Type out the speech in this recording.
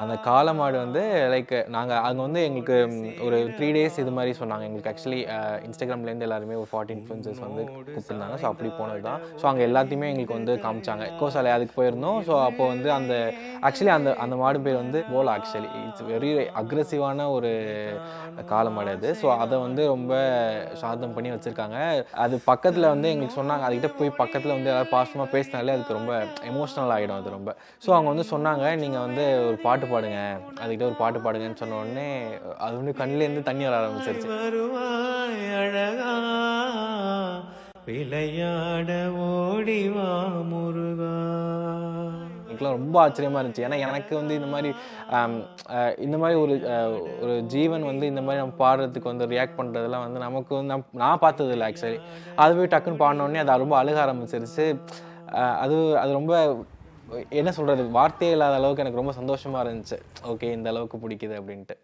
அந்த காளை மாடு வந்து லைக் நாங்கள் அங்கே வந்து எங்களுக்கு ஒரு 3 days இது மாதிரி சொன்னாங்க. எங்களுக்கு ஆக்சுவலி இன்ஸ்டாகிராம்லேருந்து எல்லாருமே ஒரு 40 இன்ஃப்ளூயன்சர்ஸ் வந்து கூப்பிட்டுருந்தாங்க. ஸோ அப்படி போனது தான். ஸோ அங்கே எல்லாத்தையுமே எங்களுக்கு வந்து காமிச்சாங்க. கோசாலை அதுக்கு போயிருந்தோம். ஸோ அப்போ வந்து அந்த ஆக்சுவலி அந்த அந்த மாடு பேர் வந்து போலா. ஆக்சுவலி இட்ஸ் வெரி அக்ரெசிவான ஒரு காளை மாடு அது. ஸோ அதை வந்து ரொம்ப சாந்தம் பண்ணி வச்சுருக்காங்க. அது பக்கத்தில் வந்து எங்களுக்கு சொன்னாங்க, அதுக்கிட்ட போய் பக்கத்தில் வந்து ஏதாவது பாசமாக பேசினாலே அதுக்கு ரொம்ப எமோஷ்னல் ஆகிடும் அது ரொம்ப. ஸோ அவங்க வந்து சொன்னாங்க, நீங்கள் வந்து ஒரு பாட்டு பாடுங்க, அதுக்கிட்ட ஒரு பாட்டு பாடுங்கன்னு சொன்ன உடனே அது வந்து கண்ணிலேருந்து தண்ணி வர ஆரம்பிச்சிருச்சு. வருவாய் அழகா விளையாட ஓடிவா முருகா. எனக்குலாம் ரொம்ப ஆச்சரியமாக இருந்துச்சு. ஏன்னா எனக்கு வந்து இந்த மாதிரி ஒரு ஜீவன் வந்து இந்த மாதிரி நம்ம பாடுறதுக்கு வந்து ரியாக்ட் பண்ணுறதுலாம் வந்து நமக்கு வந்து நான் பார்த்ததில்ல ஆக்சுவலி. அது போய் டக்குன்னு பாடினோடனே அது ரொம்ப அழுக ஆரம்பிச்சிருச்சு. அது அது ரொம்ப என்ன சொல்கிறது, வார்த்தையே இல்லாத அளவுக்கு எனக்கு ரொம்ப சந்தோஷமாக இருந்துச்சு. ஓகே, இந்த அளவுக்கு பிடிக்குது அப்படின்ட்டு.